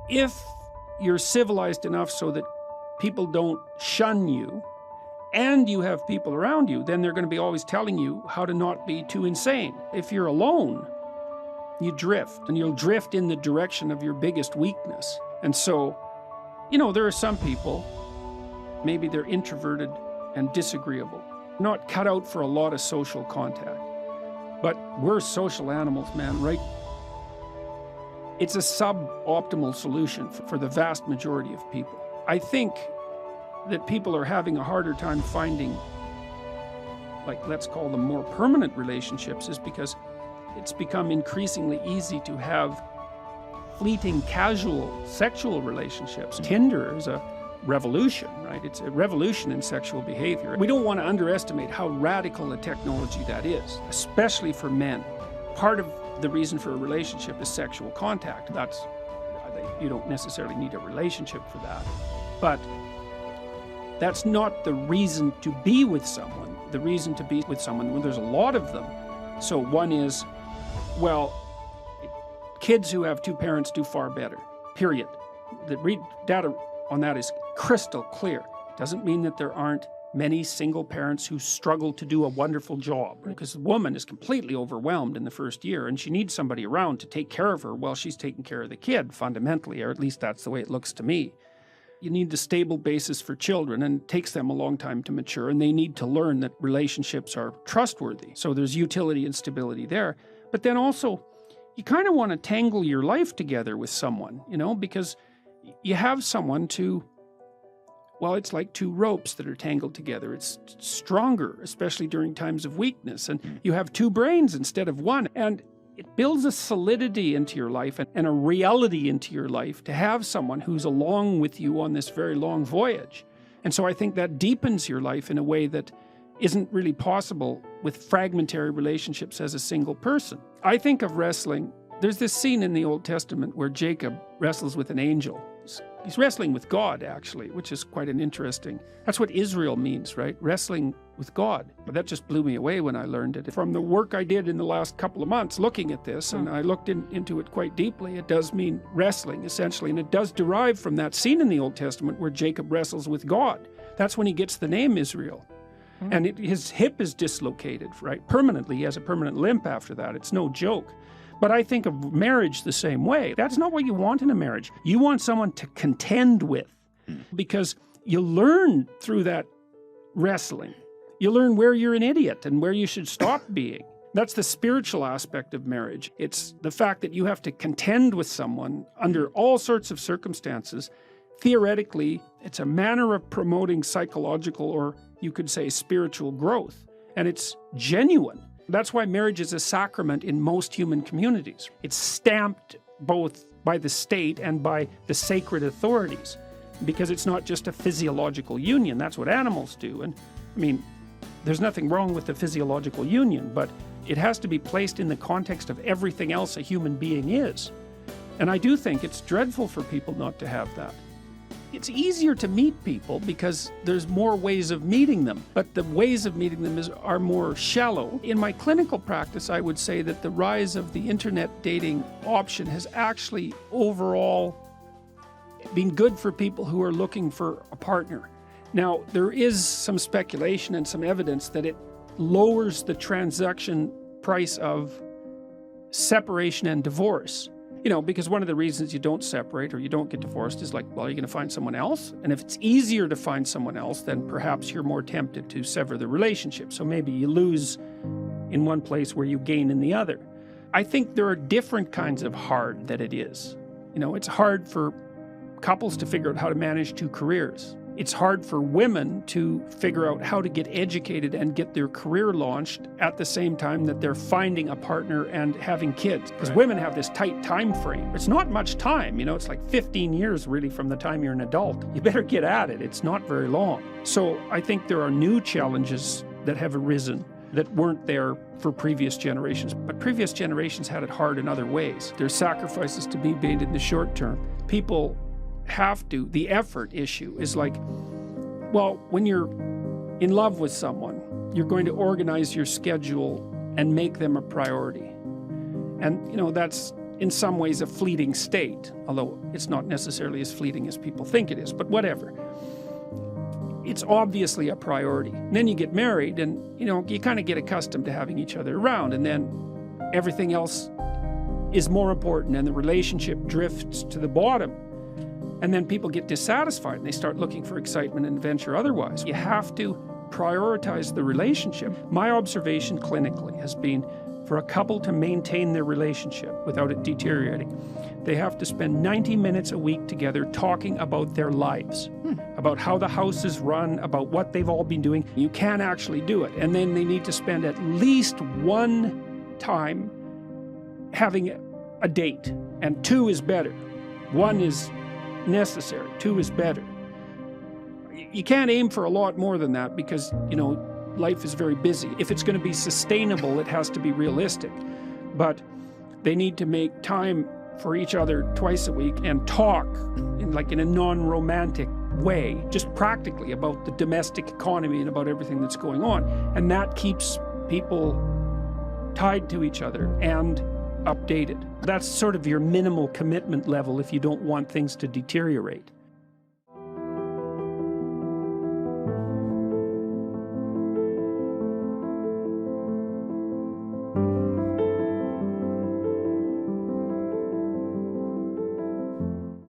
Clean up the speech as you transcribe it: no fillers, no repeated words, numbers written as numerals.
if you're civilized enough so that people don't shun you, and you have people around you, then they're going to be always telling you how to not be too insane. If you're alone, you drift, and you'll drift in the direction of your biggest weakness. And so, there are some people, maybe they're introverted and disagreeable, not cut out for a lot of social contact. But we're social animals, man, right? It's a suboptimal solution for the vast majority of people. I think that people are having a harder time finding, let's call them more permanent relationships, is because it's become increasingly easy to have fleeting, casual sexual relationships. Tinder is a revolution, right? It's a revolution in sexual behavior. We don't want to underestimate how radical a technology that is, especially for men. Part of the reason for a relationship is sexual contact. You don't necessarily need a relationship for that. But that's not the reason to be with someone. The reason to be with someone, well, there's a lot of them. So one is, kids who have two parents do far better, period. The data on that is crystal clear. Doesn't mean that there aren't many single parents who struggle to do a wonderful job, because the woman is completely overwhelmed in the first year, and she needs somebody around to take care of her while she's taking care of the kid, fundamentally, or at least that's the way it looks to me. You need a stable basis for children, and it takes them a long time to mature, and they need to learn that relationships are trustworthy. So there's utility and stability there. But then also, you kind of want to tangle your life together with someone, because you have someone it's like two ropes that are tangled together. It's stronger, especially during times of weakness. And you have two brains instead of one. And it builds a solidity into your life and a reality into your life to have someone who's along with you on this very long voyage. And so I think that deepens your life in a way that isn't really possible with fragmentary relationships as a single person. I think of wrestling. There's this scene in the Old Testament where Jacob wrestles with an angel. He's wrestling with God, actually, which is quite an interesting... That's what Israel means, right? Wrestling with God. But that just blew me away when I learned it. From the work I did in the last couple of months looking at this, and I looked into it quite deeply, it does mean wrestling, essentially, and it does derive from that scene in the Old Testament where Jacob wrestles with God. That's when he gets the name Israel. And his hip is dislocated, right? Permanently. He has a permanent limp after that. It's no joke. But I think of marriage the same way. That's not what you want in a marriage. You want someone to contend with, because you learn through that wrestling. You learn where you're an idiot and where you should stop being. That's the spiritual aspect of marriage. It's the fact that you have to contend with someone under all sorts of circumstances. Theoretically, it's a manner of promoting psychological, or you could say spiritual growth, and it's genuine. That's why marriage is a sacrament in most human communities. It's stamped both by the state and by the sacred authorities, because it's not just a physiological union. That's what animals do. And I mean, there's nothing wrong with the physiological union, but it has to be placed in the context of everything else a human being is. And I do think it's dreadful for people not to have that. It's easier to meet people because there's more ways of meeting them, but the ways of meeting them are more shallow. In my clinical practice, I would say that the rise of the internet dating option has actually overall been good for people who are looking for a partner. Now, there is some speculation and some evidence that it lowers the transaction price of separation and divorce. Because one of the reasons you don't separate or you don't get divorced is you're going to find someone else. And if it's easier to find someone else, then perhaps you're more tempted to sever the relationship. So maybe you lose in one place where you gain in the other. I think there are different kinds of hard that it is. It's hard for couples to figure out how to manage two careers. It's hard for women to figure out how to get educated and get their career launched at the same time that they're finding a partner and having kids. Because women have this tight time frame. It's not much time, it's like 15 years really from the time you're an adult. You better get at it. It's not very long. So I think there are new challenges that have arisen that weren't there for previous generations. But previous generations had it hard in other ways. There's sacrifices to be made in the short term. People have to, the effort issue is when you're in love with someone, you're going to organize your schedule and make them a priority. And, that's in some ways a fleeting state, although it's not necessarily as fleeting as people think it is, but whatever. It's obviously a priority. And then you get married and, you kind of get accustomed to having each other around, and then everything else is more important and the relationship drifts to the bottom. And then people get dissatisfied and they start looking for excitement and adventure otherwise. You have to prioritize the relationship. My observation clinically has been, for a couple to maintain their relationship without it deteriorating, they have to spend 90 minutes a week together talking about their lives, about how the house is run, about what they've all been doing. You can't actually do it. And then they need to spend at least one time having a date. And 2 is better. 1 is necessary. 2 is better. You can't aim for a lot more than that because, life is very busy. If it's going to be sustainable, it has to be realistic. But they need to make time for each other twice a week and talk in a non-romantic way, just practically about the domestic economy and about everything that's going on. And that keeps people tied to each other and updated. That's sort of your minimal commitment level if you don't want things to deteriorate.